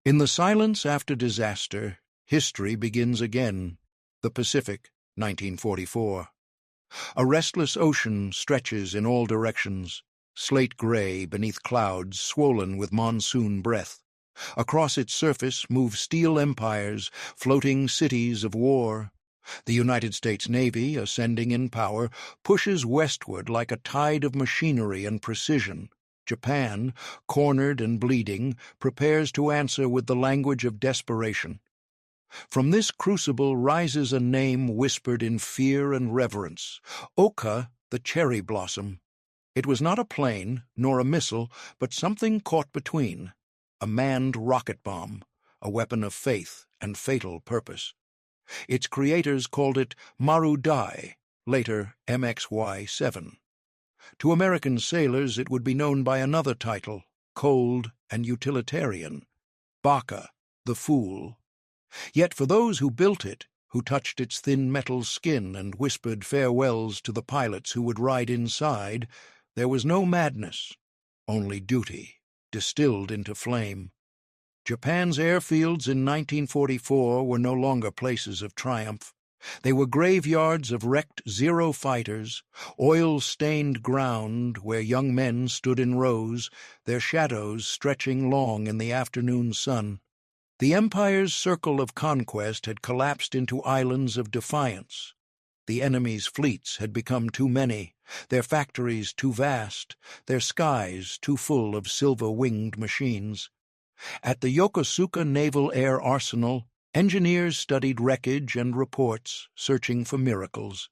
In the silence after disaster, history begins again. The Pacific, 1944. A restless ocean stretches in all directions, slate gray beneath clouds swollen with monsoon breath. Across its surface move steel empires, floating cities of war. The United States Navy, ascending in power, pushes westward like a tide of machinery and precision. Japan, cornered and bleeding, prepares to answer with the language of desperation. From this crucible rises a name whispered in fear and reverence: Ohka, the cherry blossom. It was not a plane, nor a missile, but something caught between. A manned rocket bomb, a weapon of faith and fatal purpose. Its creators called it Maru-Dai, later MXY-7. To American sailors it would be known by another title, cold and utilitarian: Baka, the Fool. Yet for those who built it, who touched its thin metal skin and whispered farewells to the pilots who would ride inside, there was no madness, only duty, distilled into flame. Japan's airfields in 1944 were no longer places of triumph. They were graveyards of wrecked Zero fighters, oil-stained ground where young men stood in rows, their shadows stretching long in the afternoon sun. The Empire's circle of conquest had collapsed into islands of defiance. The enemy's fleets had become too many, their factories too vast, their skies too full of silver-winged machines. At the Yokosuka Naval Air Arsenal, engineers studied wreckage and reports, searching for miracles.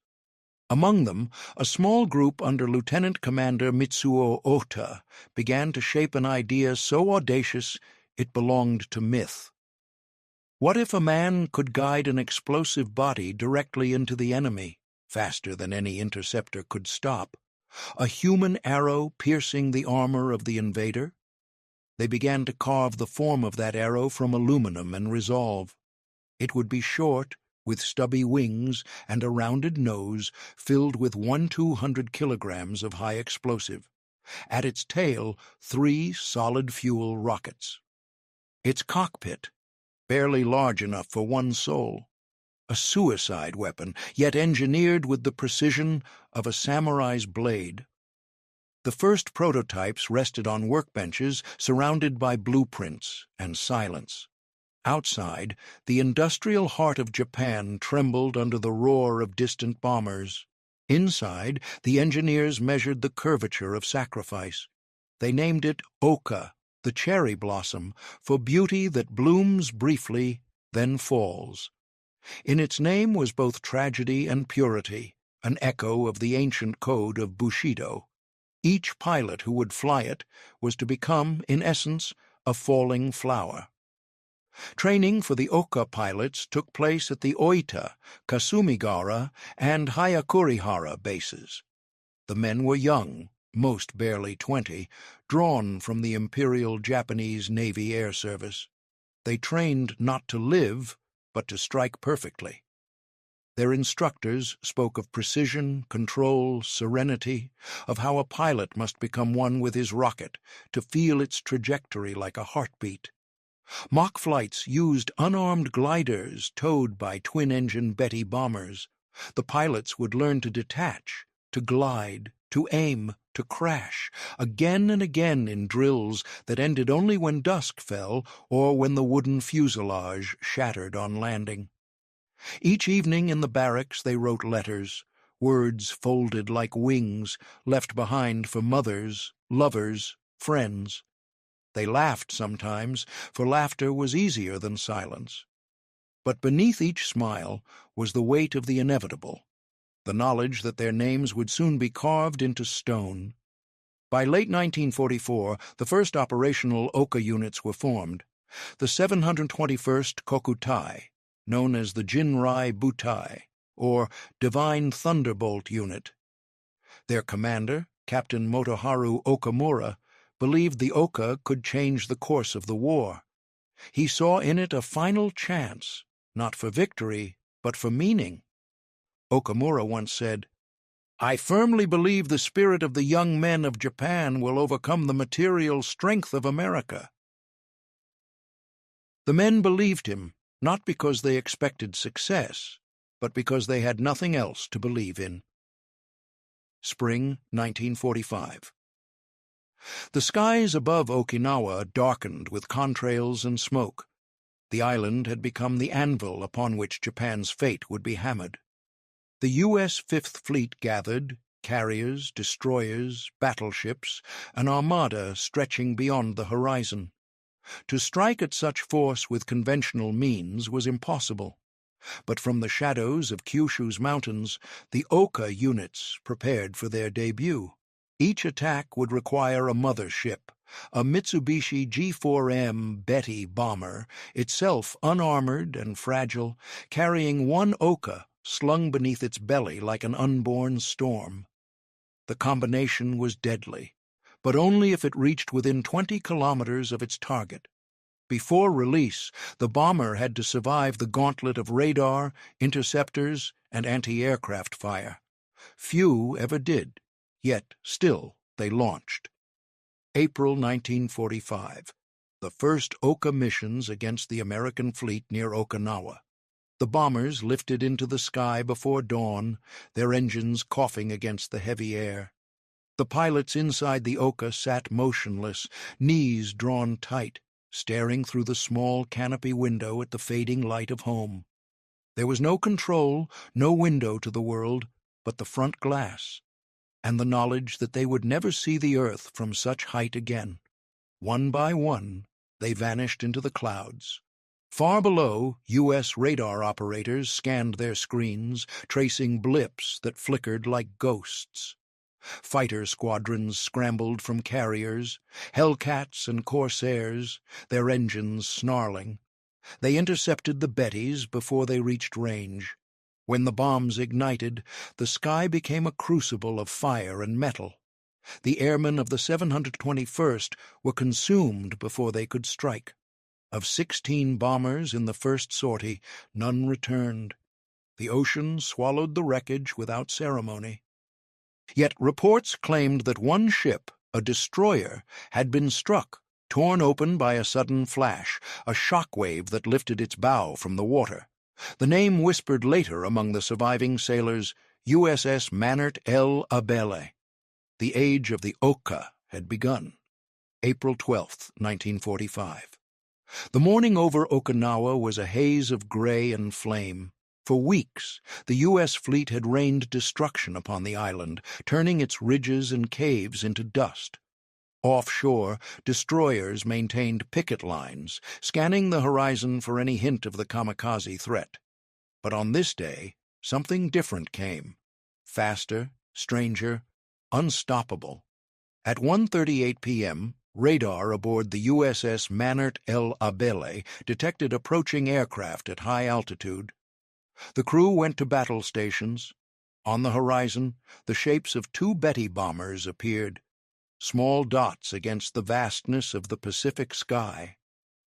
Among them, a small group under Lieutenant Commander Mitsuo Ota began to shape an idea so audacious it belonged to myth. What if a man could guide an explosive body directly into the enemy, faster than any interceptor could stop? A human arrow piercing the armor of the invader? They began to carve the form of that arrow from aluminum and resolve. It would be short, with stubby wings and a rounded nose filled with 1,200 kilograms of high explosive. At its tail, 3 solid-fuel rockets. Its cockpit, barely large enough for one soul. A suicide weapon, yet engineered with the precision of a samurai's blade. The first prototypes rested on workbenches surrounded by blueprints and silence. Outside, the industrial heart of Japan trembled under the roar of distant bombers. Inside, the engineers measured the curvature of sacrifice. They named it Ohka, the cherry blossom, for beauty that blooms briefly, then falls. In its name was both tragedy and purity, an echo of the ancient code of Bushido. Each pilot who would fly it was to become, in essence, a falling flower. Training for the Ohka pilots took place at the Oita, Kasumigara, and Hayakurihara bases. The men were young, most barely 20, drawn from the Imperial Japanese Navy Air Service. They trained not to live, but to strike perfectly. Their instructors spoke of precision, control, serenity, of how a pilot must become one with his rocket, to feel its trajectory like a heartbeat. Mock flights used unarmed gliders towed by twin-engine Betty bombers. The pilots would learn to detach, to glide, to aim, to crash, again and again in drills that ended only when dusk fell or when the wooden fuselage shattered on landing. Each evening in the barracks they wrote letters, words folded like wings, left behind for mothers, lovers, friends. They laughed sometimes, for laughter was easier than silence. But beneath each smile was the weight of the inevitable, the knowledge that their names would soon be carved into stone. By late 1944, the first operational Ohka units were formed. The 721st Kokutai, known as the Jinrai Butai, or Divine Thunderbolt Unit. Their commander, Captain Motoharu Okamura, believed the Ohka could change the course of the war. He saw in it a final chance, not for victory, but for meaning. Okamura once said, "I firmly believe the spirit of the young men of Japan will overcome the material strength of America." The men believed him, not because they expected success, but because they had nothing else to believe in. Spring 1945. The skies above Okinawa darkened with contrails and smoke. The island had become the anvil upon which Japan's fate would be hammered. The U.S. Fifth Fleet gathered, carriers, destroyers, battleships, an armada stretching beyond the horizon. To strike at such force with conventional means was impossible. But from the shadows of Kyushu's mountains, the Ohka units prepared for their debut. Each attack would require a mother ship, a Mitsubishi G4M Betty bomber, itself unarmored and fragile, carrying one Ohka slung beneath its belly like an unborn storm. The combination was deadly, but only if it reached within 20 kilometers of its target. Before release, the bomber had to survive the gauntlet of radar, interceptors, and anti-aircraft fire. Few ever did, yet still they launched. April 1945, the first Ohka missions against the American fleet near Okinawa. The bombers lifted into the sky before dawn, their engines coughing against the heavy air. The pilots inside the Ohka sat motionless, knees drawn tight, staring through the small canopy window at the fading light of home. There was no control, no window to the world, but the front glass, and the knowledge that they would never see the earth from such height again. One by one, they vanished into the clouds. Far below, U.S. radar operators scanned their screens, tracing blips that flickered like ghosts. Fighter squadrons scrambled from carriers, Hellcats and Corsairs, their engines snarling. They intercepted the Bettys before they reached range. When the bombs ignited, the sky became a crucible of fire and metal. The airmen of the 721st were consumed before they could strike. Of 16 bombers in the first sortie, none returned. The ocean swallowed the wreckage without ceremony. Yet reports claimed that one ship, a destroyer, had been struck, torn open by a sudden flash, a shockwave that lifted its bow from the water. The name whispered later among the surviving sailors, USS Mannert L. Abele. The age of the Ohka had begun. April 12, 1945. The morning over Okinawa was a haze of gray and flame. For weeks, the U.S. fleet had rained destruction upon the island, turning its ridges and caves into dust. Offshore, destroyers maintained picket lines, scanning the horizon for any hint of the Kamikaze threat. But on this day, something different came. Faster, stranger, unstoppable. At 1:38 p.m., radar aboard the USS Mannert L. Abele detected approaching aircraft at high altitude. The crew went to battle stations. On the horizon, the shapes of 2 Betty bombers appeared, small dots against the vastness of the Pacific sky.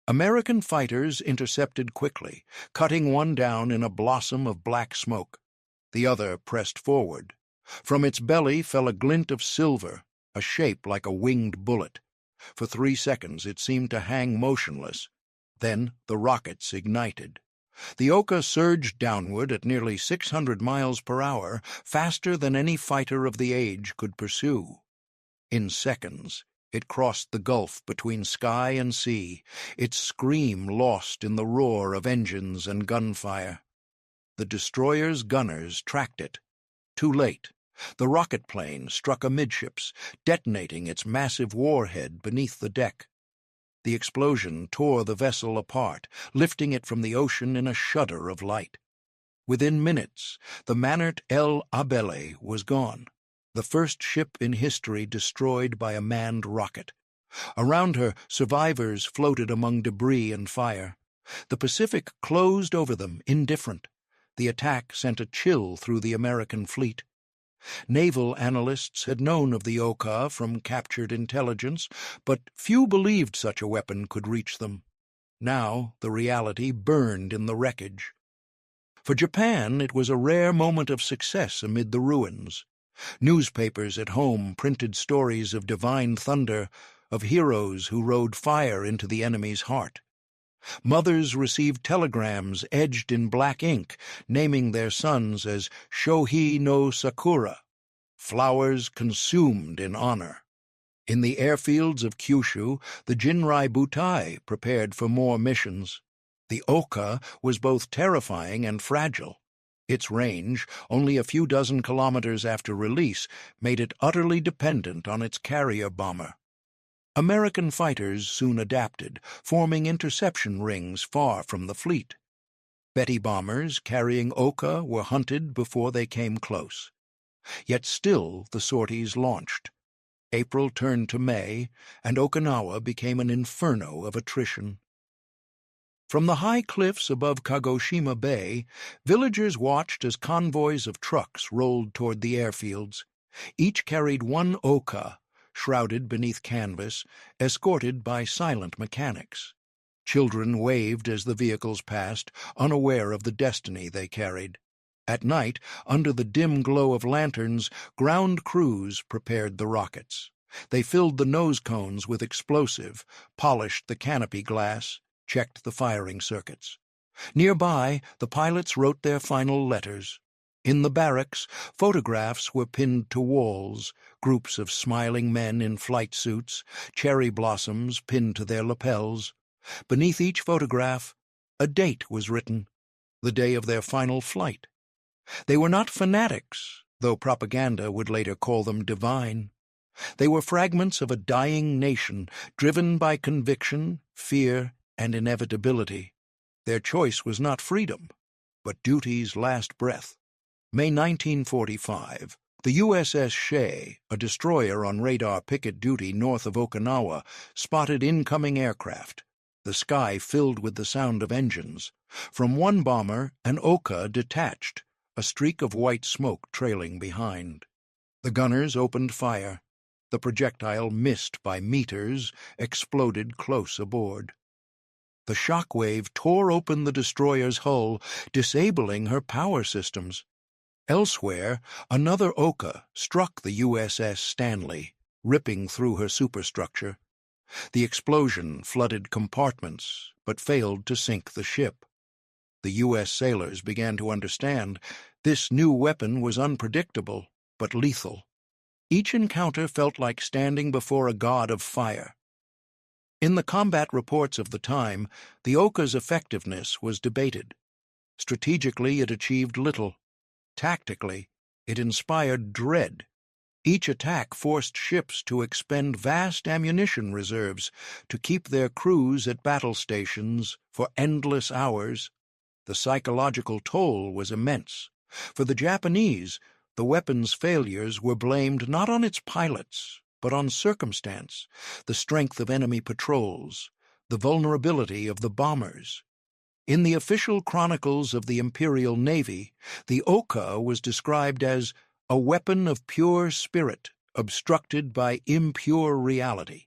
American fighters intercepted quickly, cutting one down in a blossom of black smoke. The other pressed forward. From its belly fell a glint of silver, a shape like a winged bullet. For 3 seconds it seemed to hang motionless. Then the rockets ignited. The Ohka surged downward at nearly 600 miles per hour, faster than any fighter of the age could pursue. In seconds, it crossed the gulf between sky and sea, its scream lost in the roar of engines and gunfire. The destroyer's gunners tracked it. Too late. The rocket plane struck amidships, detonating its massive warhead beneath the deck. The explosion tore the vessel apart, lifting it from the ocean in a shudder of light. Within minutes, the Mannert L. Abele was gone, the first ship in history destroyed by a manned rocket. Around her, survivors floated among debris and fire. The Pacific closed over them, indifferent. The attack sent a chill through the American fleet. Naval analysts had known of the Ohka from captured intelligence, but few believed such a weapon could reach them. Now the reality burned in the wreckage. For Japan, it was a rare moment of success amid the ruins. Newspapers at home printed stories of divine thunder, of heroes who rode fire into the enemy's heart. Mothers received telegrams edged in black ink, naming their sons as Shohei no Sakura, flowers consumed in honor. In the airfields of Kyushu, the Jinrai Butai prepared for more missions. The Ohka was both terrifying and fragile. Its range, only a few dozen kilometers after release, made it utterly dependent on its carrier bomber. American fighters soon adapted, forming interception rings far from the fleet. Betty bombers carrying Ohka were hunted before they came close. Yet still the sorties launched. April turned to May, and Okinawa became an inferno of attrition. From the high cliffs above Kagoshima Bay, villagers watched as convoys of trucks rolled toward the airfields. Each carried one Ohka, shrouded beneath canvas, escorted by silent mechanics. Children waved as the vehicles passed, unaware of the destiny they carried. At night, under the dim glow of lanterns, ground crews prepared the rockets. They filled the nose cones with explosive, polished the canopy glass, checked the firing circuits. Nearby, the pilots wrote their final letters. In the barracks, photographs were pinned to walls, groups of smiling men in flight suits, cherry blossoms pinned to their lapels. Beneath each photograph, a date was written, the day of their final flight. They were not fanatics, though propaganda would later call them divine. They were fragments of a dying nation, driven by conviction, fear, and inevitability. Their choice was not freedom, but duty's last breath. May 1945, the USS Shea, a destroyer on radar picket duty north of Okinawa, spotted incoming aircraft. The sky filled with the sound of engines. From one bomber, an Ohka detached, a streak of white smoke trailing behind. The gunners opened fire. The projectile, missed by meters, exploded close aboard. The shock wave tore open the destroyer's hull, disabling her power systems. Elsewhere, another Ohka struck the USS Stanley, ripping through her superstructure. The explosion flooded compartments, but failed to sink the ship. The U.S. sailors began to understand this new weapon was unpredictable, but lethal. Each encounter felt like standing before a god of fire. In the combat reports of the time, the Ohka's effectiveness was debated. Strategically, it achieved little. Tactically, it inspired dread. Each attack forced ships to expend vast ammunition reserves to keep their crews at battle stations for endless hours. The psychological toll was immense. For the Japanese, the weapon's failures were blamed not on its pilots, but on circumstance, the strength of enemy patrols, the vulnerability of the bombers. In the official chronicles of the Imperial Navy, the Ohka was described as a weapon of pure spirit, obstructed by impure reality.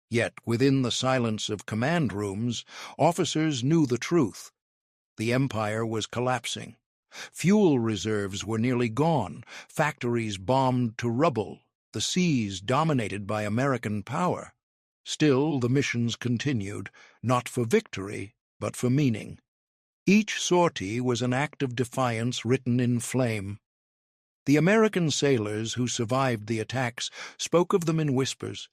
Yet within the silence of command rooms, officers knew the truth. The empire was collapsing. Fuel reserves were nearly gone, factories bombed to rubble, the seas dominated by American power. Still, the missions continued, not for victory, but for meaning. Each sortie was an act of defiance written in flame. The American sailors who survived the attacks spoke of them in whispers.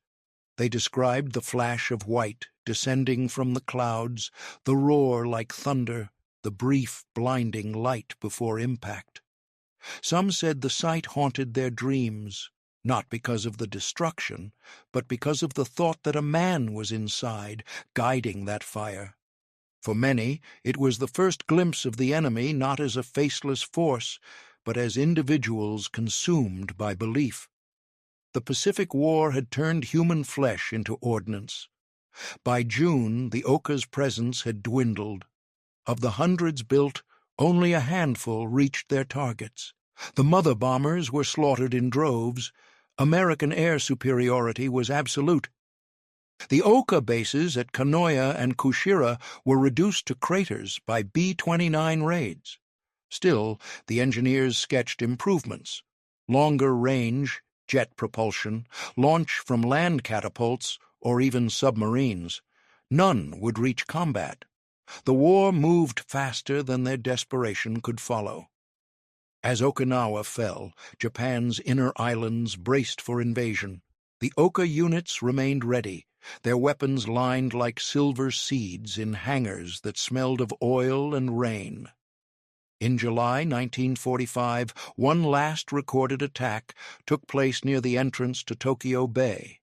They described the flash of white descending from the clouds, the roar like thunder, the brief, blinding light before impact. Some said the sight haunted their dreams, not because of the destruction, but because of the thought that a man was inside, guiding that fire. For many, it was the first glimpse of the enemy not as a faceless force, but as individuals consumed by belief. The Pacific War had turned human flesh into ordnance. By June, the Ohka's presence had dwindled. Of the hundreds built, only a handful reached their targets. The mother bombers were slaughtered in droves. American air superiority was absolute. The Ohka bases at Kanoya and Kushira were reduced to craters by B-29 raids. Still, the engineers sketched improvements: longer range, jet propulsion, launch from land catapults, or even submarines. None would reach combat. The war moved faster than their desperation could follow. As Okinawa fell, Japan's inner islands braced for invasion. The Ohka units remained ready, their weapons lined like silver seeds in hangars that smelled of oil and rain. In July 1945, one last recorded attack took place near the entrance to Tokyo Bay.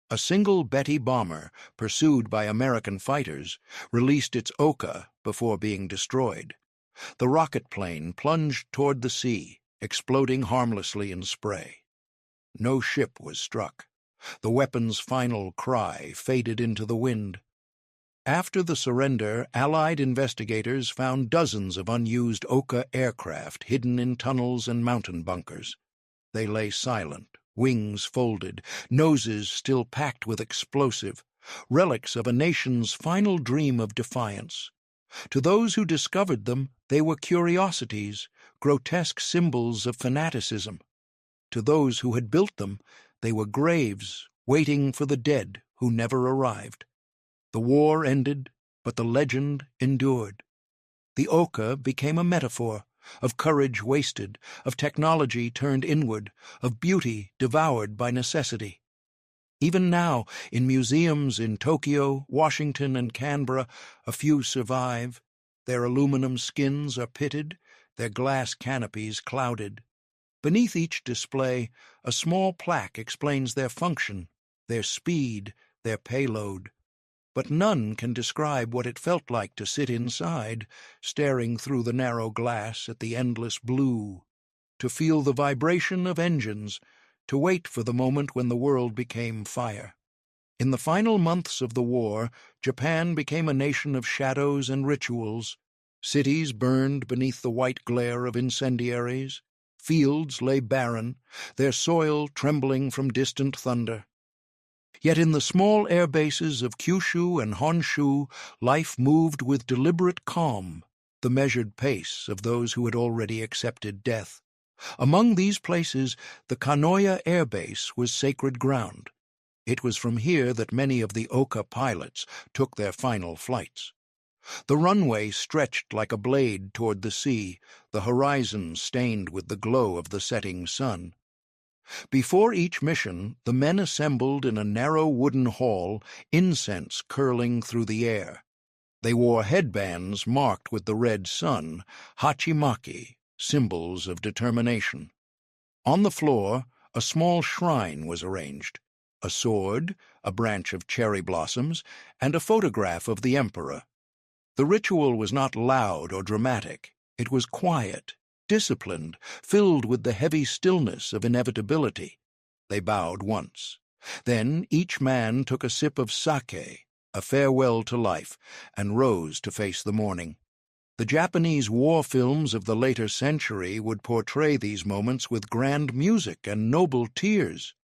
A single Betty bomber, pursued by American fighters, released its Ohka before being destroyed. The rocket plane plunged toward the sea, exploding harmlessly in spray. No ship was struck. The weapon's final cry faded into the wind. After the surrender, Allied investigators found dozens of unused Ohka aircraft hidden in tunnels and mountain bunkers. They lay silent, wings folded, noses still packed with explosive, relics of a nation's final dream of defiance. To those who discovered them, they were curiosities, grotesque symbols of fanaticism. To those who had built them, they were graves waiting for the dead who never arrived. The war ended, but the legend endured. The Ohka became a metaphor of courage wasted, of technology turned inward, of beauty devoured by necessity. Even now, in museums in Tokyo, Washington, and Canberra, a few survive. Their aluminum skins are pitted, their glass canopies clouded. Beneath each display, a small plaque explains their function, their speed, their payload. But none can describe what it felt like to sit inside, staring through the narrow glass at the endless blue, to feel the vibration of engines, to wait for the moment when the world became fire. In the final months of the war, Japan became a nation of shadows and rituals. Cities burned beneath the white glare of incendiaries. Fields lay barren, their soil trembling from distant thunder. Yet in the small air bases of Kyushu and Honshu, life moved with deliberate calm, the measured pace of those who had already accepted death. Among these places, the Kanoya Air Base was sacred ground. It was from here that many of the Ohka pilots took their final flights. The runway stretched like a blade toward the sea, the horizon stained with the glow of the setting sun. Before each mission, the men assembled in a narrow wooden hall, incense curling through the air. They wore headbands marked with the red sun, hachimaki, symbols of determination. On the floor, a small shrine was arranged, a sword, a branch of cherry blossoms, and a photograph of the emperor. The ritual was not loud or dramatic. It was quiet, disciplined, filled with the heavy stillness of inevitability. They bowed once. Then each man took a sip of sake, a farewell to life, and rose to face the morning. The Japanese war films of the later century would portray these moments with grand music and noble tears.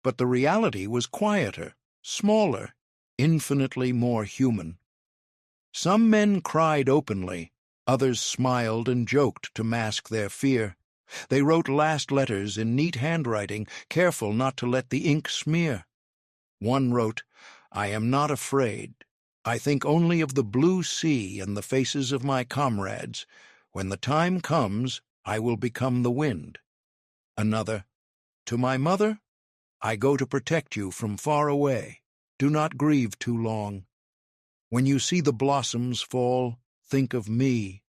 But the reality was quieter, smaller, infinitely more human. Some men cried openly, others smiled and joked to mask their fear. They wrote last letters in neat handwriting, careful not to let the ink smear. One wrote, "I am not afraid. I think only of the blue sea and the faces of my comrades. When the time comes, I will become the wind." Another, "To my mother, I go to protect you from far away. Do not grieve too long. When you see the blossoms fall, think of me."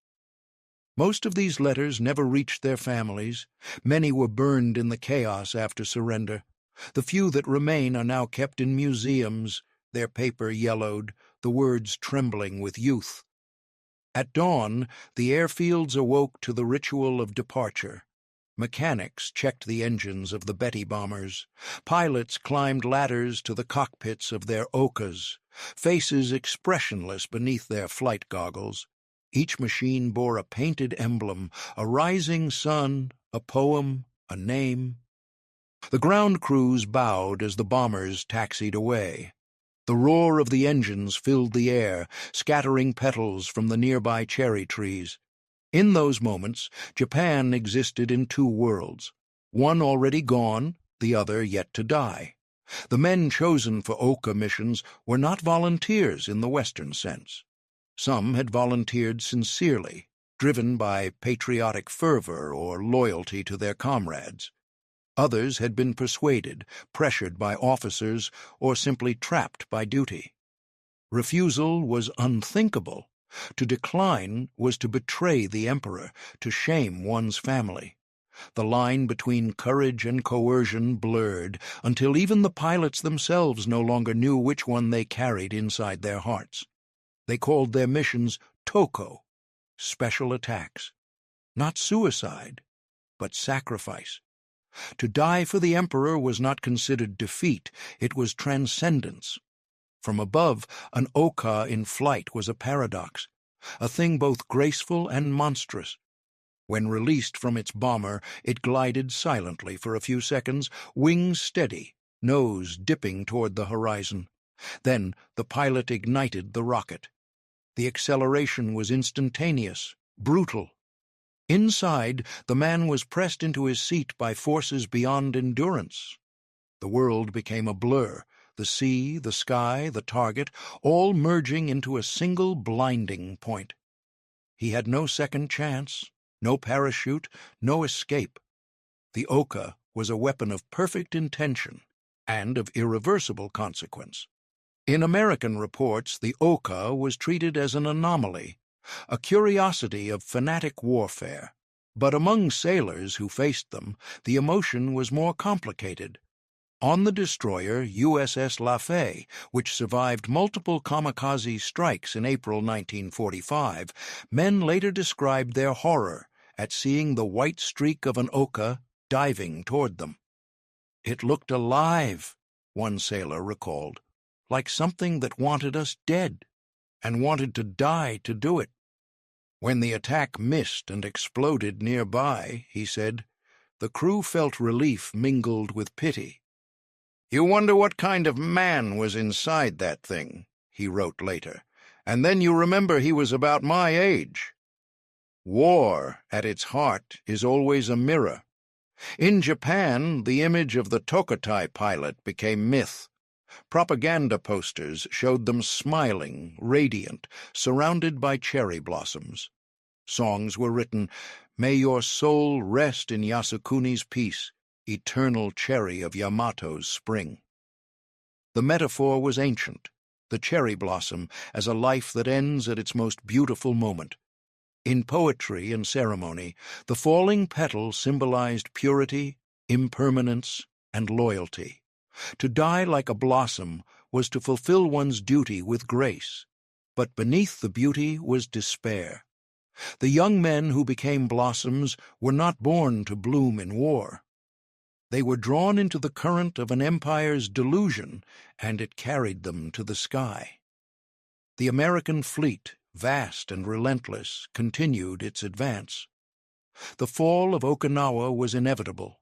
Most of these letters never reached their families. Many were burned in the chaos after surrender. The few that remain are now kept in museums, their paper yellowed, the words trembling with youth. At dawn, the airfields awoke to the ritual of departure. Mechanics checked the engines of the Betty bombers. Pilots climbed ladders to the cockpits of their Ohkas, faces expressionless beneath their flight goggles. Each machine bore a painted emblem, a rising sun, a poem, a name. The ground crews bowed as the bombers taxied away. The roar of the engines filled the air, scattering petals from the nearby cherry trees. In those moments, Japan existed in two worlds, one already gone, the other yet to die. The men chosen for Ohka missions were not volunteers in the Western sense. Some had volunteered sincerely, driven by patriotic fervor or loyalty to their comrades. Others had been persuaded, pressured by officers, or simply trapped by duty. Refusal was unthinkable. To decline was to betray the emperor, to shame one's family. The line between courage and coercion blurred until even the pilots themselves no longer knew which one they carried inside their hearts. They called their missions Toko, special attacks. Not suicide, but sacrifice. To die for the emperor was not considered defeat, it was transcendence. From above, an Ohka in flight was a paradox, a thing both graceful and monstrous. When released from its bomber, it glided silently for a few seconds, wings steady, nose dipping toward the horizon. Then the pilot ignited the rocket. The acceleration was instantaneous, brutal. Inside, the man was pressed into his seat by forces beyond endurance. The world became a blur, the sea, the sky, the target, all merging into a single blinding point. He had no second chance, no parachute, no escape. The Ohka was a weapon of perfect intention and of irreversible consequence. In American reports, the Ohka was treated as an anomaly, a curiosity of fanatic warfare. But among sailors who faced them, the emotion was more complicated. On the destroyer USS Lafay, which survived multiple kamikaze strikes in April 1945, men later described their horror at seeing the white streak of an Ohka diving toward them. "It looked alive," one sailor recalled, "like something that wanted us dead, and wanted to die to do it." When the attack missed and exploded nearby, he said, the crew felt relief mingled with pity. "You wonder what kind of man was inside that thing," he wrote later, "and then you remember he was about my age." War, at its heart, is always a mirror. In Japan, the image of the Tokutai pilot became myth. Propaganda posters showed them smiling, radiant, surrounded by cherry blossoms. Songs were written, "May your soul rest in Yasukuni's peace, eternal cherry of Yamato's spring." The metaphor was ancient, the cherry blossom as a life that ends at its most beautiful moment. In poetry and ceremony, the falling petal symbolized purity, impermanence, and loyalty. To die like a blossom was to fulfill one's duty with grace, but beneath the beauty was despair. The young men who became blossoms were not born to bloom in war. They were drawn into the current of an empire's delusion, and it carried them to the sky. The American fleet, vast and relentless, continued its advance. The fall of Okinawa was inevitable.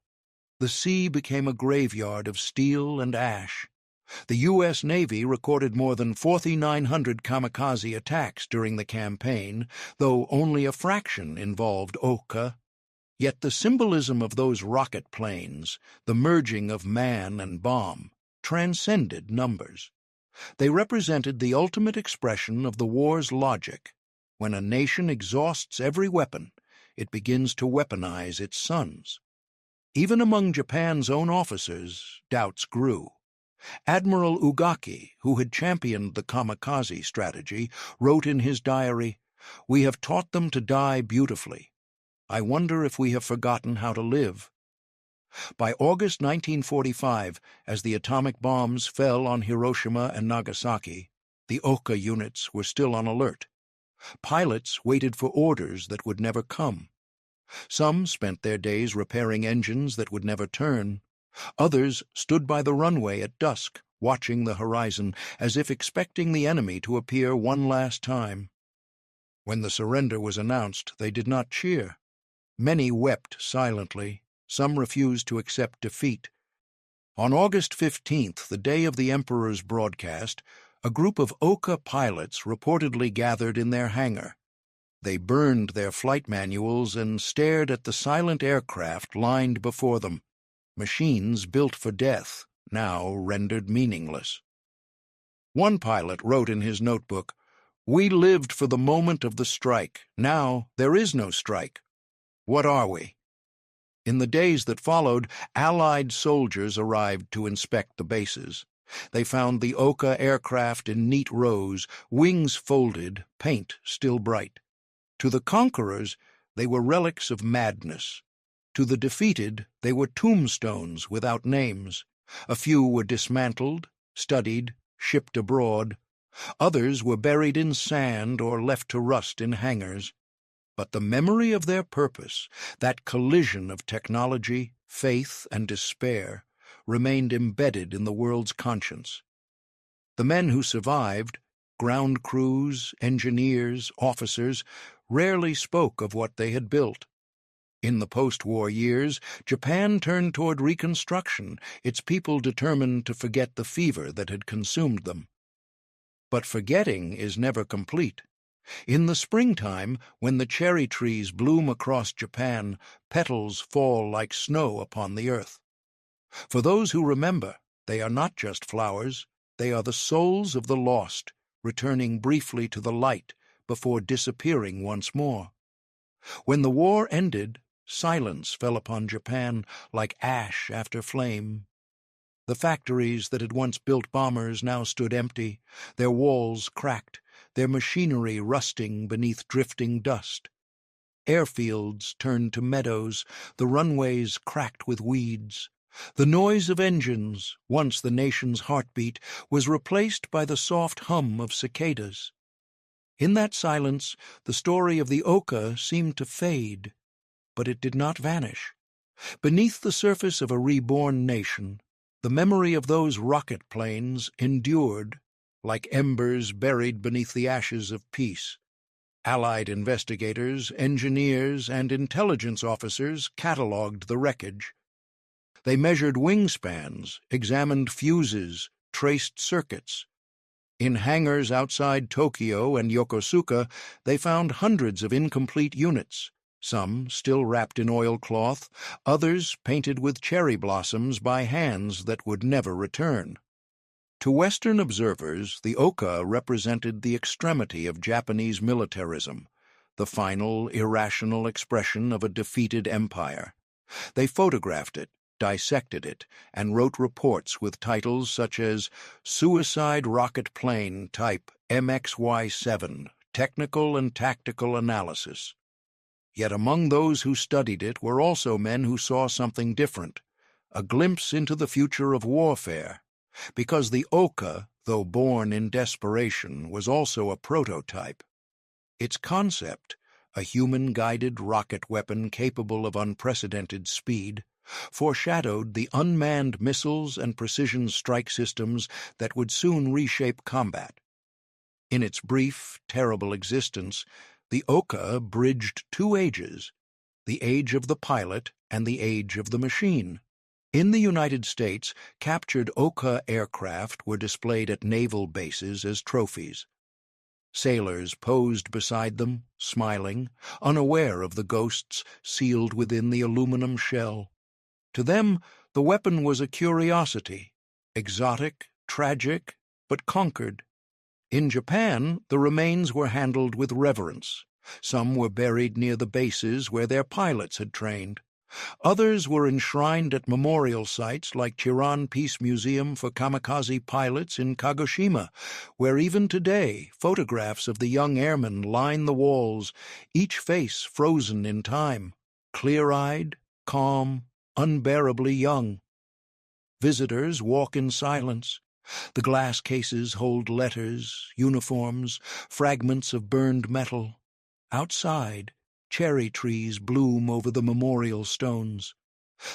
The sea became a graveyard of steel and ash. The U.S. Navy recorded more than 4,900 kamikaze attacks during the campaign, though only a fraction involved Ohka. Yet the symbolism of those rocket planes, the merging of man and bomb, transcended numbers. They represented the ultimate expression of the war's logic. When a nation exhausts every weapon, it begins to weaponize its sons. Even among Japan's own officers, doubts grew. Admiral Ugaki, who had championed the kamikaze strategy, wrote in his diary, "We have taught them to die beautifully. I wonder if we have forgotten how to live." By August 1945, as the atomic bombs fell on Hiroshima and Nagasaki, the Ohka units were still on alert. Pilots waited for orders that would never come. Some spent their days repairing engines that would never turn. Others stood by the runway at dusk, watching the horizon, as if expecting the enemy to appear one last time. When the surrender was announced, they did not cheer. Many wept silently. Some refused to accept defeat. On August 15th, the day of the Emperor's broadcast, a group of Ohka pilots reportedly gathered in their hangar. They burned their flight manuals and stared at the silent aircraft lined before them, machines built for death, now rendered meaningless. One pilot wrote in his notebook, "We lived for the moment of the strike. Now there is no strike. What are we?" In the days that followed, Allied soldiers arrived to inspect the bases. They found the Ohka aircraft in neat rows, wings folded, paint still bright. To the conquerors, they were relics of madness. To the defeated, they were tombstones without names. A few were dismantled, studied, shipped abroad. Others were buried in sand or left to rust in hangars. But the memory of their purpose, that collision of technology, faith, and despair, remained embedded in the world's conscience. The men who survived, ground crews, engineers, officers, rarely spoke of what they had built. In the post-war years, Japan turned toward reconstruction, its people determined to forget the fever that had consumed them. But forgetting is never complete. In the springtime, when the cherry trees bloom across Japan, petals fall like snow upon the earth. For those who remember, they are not just flowers, they are the souls of the lost, returning briefly to the light before disappearing once more. When the war ended, silence fell upon Japan like ash after flame. The factories that had once built bombers now stood empty, their walls cracked, their machinery rusting beneath drifting dust. Airfields turned to meadows, the runways cracked with weeds. The noise of engines, once the nation's heartbeat, was replaced by the soft hum of cicadas. In that silence, the story of the Ohka seemed to fade, but it did not vanish. Beneath the surface of a reborn nation, the memory of those rocket planes endured, like embers buried beneath the ashes of peace. Allied investigators, engineers, and intelligence officers catalogued the wreckage. They measured wingspans, examined fuses, traced circuits. In hangars outside Tokyo and Yokosuka, they found hundreds of incomplete units, some still wrapped in oilcloth, others painted with cherry blossoms by hands that would never return. To Western observers, the Ohka represented the extremity of Japanese militarism, the final, irrational expression of a defeated empire. They photographed it, dissected it, and wrote reports with titles such as Suicide Rocket Plane Type MXY-7, Technical and Tactical Analysis. Yet among those who studied it were also men who saw something different, a glimpse into the future of warfare, because the Ohka, though born in desperation, was also a prototype. Its concept, a human-guided rocket weapon capable of unprecedented speed, foreshadowed the unmanned missiles and precision strike systems that would soon reshape combat. In its brief, terrible existence, the Ohka bridged two ages, the age of the pilot and the age of the machine. In the United States, captured Ohka aircraft were displayed at naval bases as trophies. Sailors posed beside them, smiling, unaware of the ghosts sealed within the aluminum shell. To them, the weapon was a curiosity, exotic, tragic, but conquered. In Japan, the remains were handled with reverence. Some were buried near the bases where their pilots had trained. Others were enshrined at memorial sites like Chiran Peace Museum for Kamikaze pilots in Kagoshima, where even today photographs of the young airmen line the walls, each face frozen in time, clear-eyed, calm, unbearably young. Visitors walk in silence. The glass cases hold letters, uniforms, fragments of burned metal. Outside, cherry trees bloom over the memorial stones.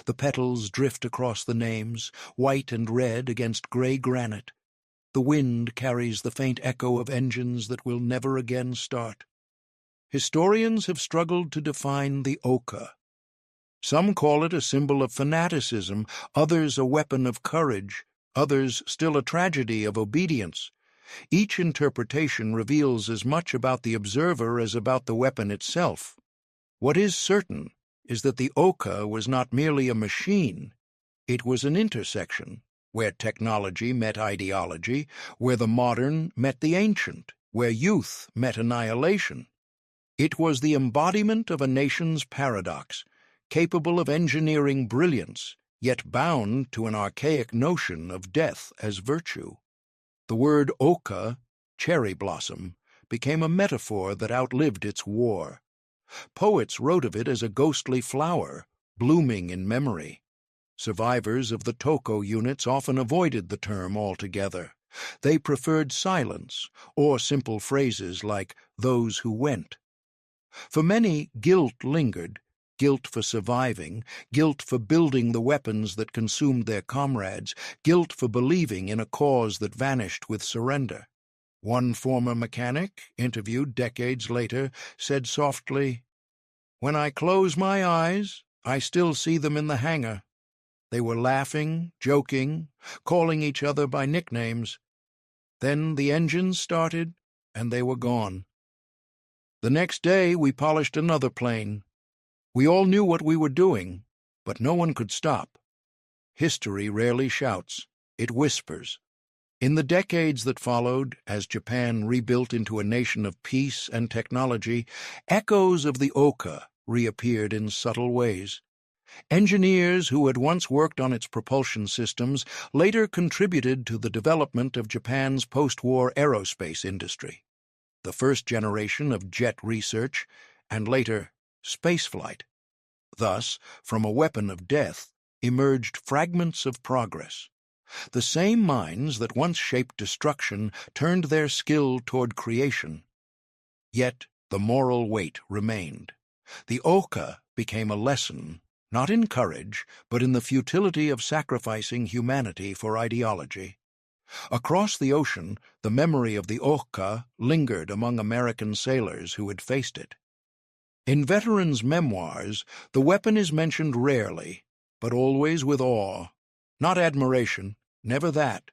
The petals drift across the names, white and red against gray granite. The wind carries the faint echo of engines that will never again start. Historians have struggled to define the Ohka. Some call it a symbol of fanaticism, others a weapon of courage, others still a tragedy of obedience. Each interpretation reveals as much about the observer as about the weapon itself. What is certain is that the Ohka was not merely a machine, it was an intersection, where technology met ideology, where the modern met the ancient, where youth met annihilation. It was the embodiment of a nation's paradox, capable of engineering brilliance, yet bound to an archaic notion of death as virtue. The word Ohka, cherry blossom, became a metaphor that outlived its war. Poets wrote of it as a ghostly flower, blooming in memory. Survivors of the Toko units often avoided the term altogether. They preferred silence or simple phrases like "those who went." For many, guilt lingered, guilt for surviving, guilt for building the weapons that consumed their comrades, guilt for believing in a cause that vanished with surrender. One former mechanic, interviewed decades later, said softly, "When I close my eyes, I still see them in the hangar. They were laughing, joking, calling each other by nicknames. Then the engines started, and they were gone. The next day we polished another plane. We all knew what we were doing, but no one could stop." History rarely shouts, it whispers. In the decades that followed, as Japan rebuilt into a nation of peace and technology, echoes of the Ohka reappeared in subtle ways. Engineers who had once worked on its propulsion systems later contributed to the development of Japan's post-war aerospace industry. The first generation of jet research, and later spaceflight. Thus, from a weapon of death emerged fragments of progress. The same minds that once shaped destruction turned their skill toward creation. Yet the moral weight remained. The Ohka became a lesson, not in courage, but in the futility of sacrificing humanity for ideology. Across the ocean, the memory of the Ohka lingered among American sailors who had faced it. In veterans' memoirs, the weapon is mentioned rarely, but always with awe. Not admiration, never that,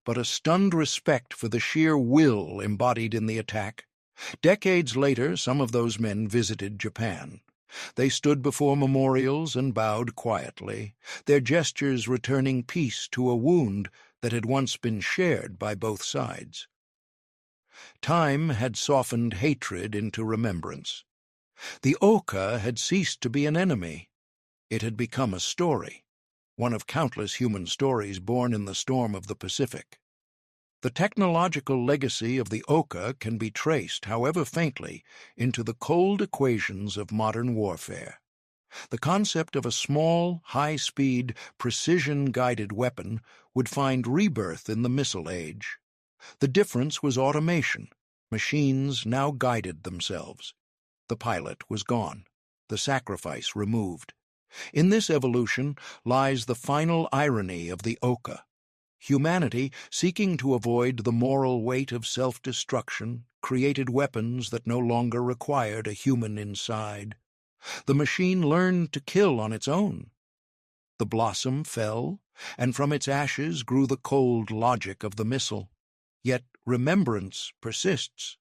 but a stunned respect for the sheer will embodied in the attack. Decades later, some of those men visited Japan. They stood before memorials and bowed quietly, their gestures returning peace to a wound that had once been shared by both sides. Time had softened hatred into remembrance. The Ohka had ceased to be an enemy. It had become a story, one of countless human stories born in the storm of the Pacific. The technological legacy of the Ohka can be traced, however faintly, into the cold equations of modern warfare. The concept of a small, high-speed, precision-guided weapon would find rebirth in the missile age. The difference was automation. Machines now guided themselves. The pilot was gone, the sacrifice removed. In this evolution lies the final irony of the Ohka. Humanity, seeking to avoid the moral weight of self-destruction, created weapons that no longer required a human inside. The machine learned to kill on its own. The blossom fell, and from its ashes grew the cold logic of the missile. Yet remembrance persists.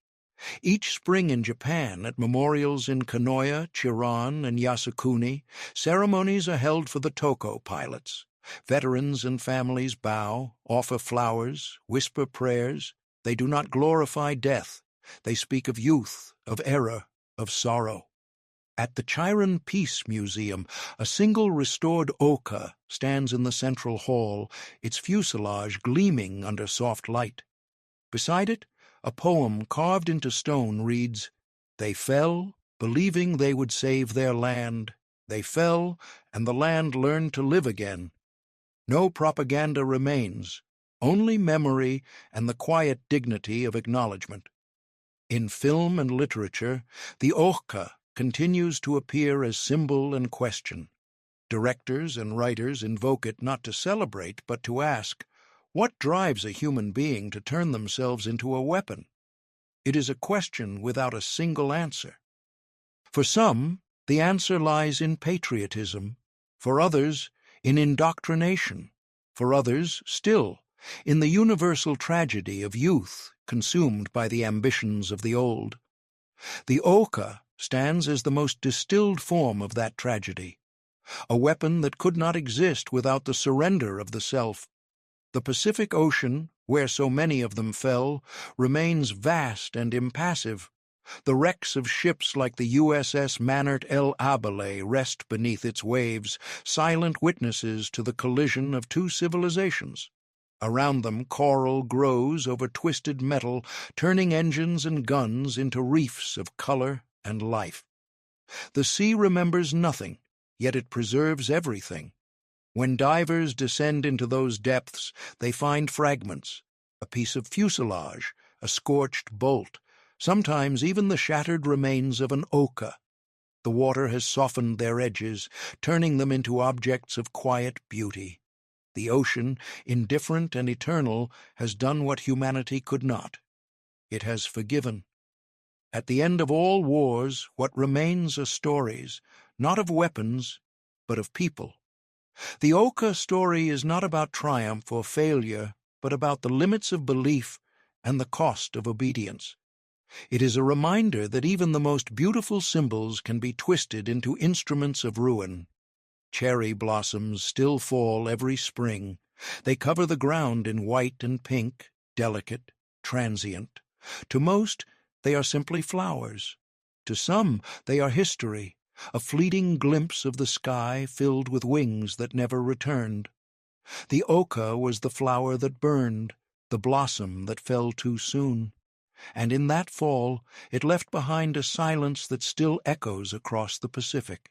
Each spring in Japan, at memorials in Kanoya, Chiran, and Yasukuni, ceremonies are held for the Toko pilots. Veterans and families bow, offer flowers, whisper prayers. They do not glorify death. They speak of youth, of error, of sorrow. At the Chiran Peace Museum, a single restored Ohka stands in the central hall, its fuselage gleaming under soft light. Beside it, a poem carved into stone reads, "They fell, believing they would save their land. They fell, and the land learned to live again. No propaganda remains, only memory and the quiet dignity of acknowledgement." In film and literature, the Ohka continues to appear as symbol and question. Directors and writers invoke it not to celebrate, but to ask, what drives a human being to turn themselves into a weapon? It is a question without a single answer. For some, the answer lies in patriotism. For others, in indoctrination. For others, still, in the universal tragedy of youth consumed by the ambitions of the old. The Ohka stands as the most distilled form of that tragedy, a weapon that could not exist without the surrender of the self. The Pacific Ocean, where so many of them fell, remains vast and impassive. The wrecks of ships like the USS Mannert L. Abele rest beneath its waves, silent witnesses to the collision of two civilizations. Around them, coral grows over twisted metal, turning engines and guns into reefs of color and life. The sea remembers nothing, yet it preserves everything. When divers descend into those depths, they find fragments, a piece of fuselage, a scorched bolt, sometimes even the shattered remains of an Ohka. The water has softened their edges, turning them into objects of quiet beauty. The ocean, indifferent and eternal, has done what humanity could not. It has forgiven. At the end of all wars, what remains are stories, not of weapons, but of people. The Ohka story is not about triumph or failure, but about the limits of belief and the cost of obedience. It is a reminder that even the most beautiful symbols can be twisted into instruments of ruin. Cherry blossoms still fall every spring. They cover the ground in white and pink, delicate, transient. To most, they are simply flowers. To some, they are history, a fleeting glimpse of the sky filled with wings that never returned. The Ohka was the flower that burned, the blossom that fell too soon. And in that fall, it left behind a silence that still echoes across the Pacific.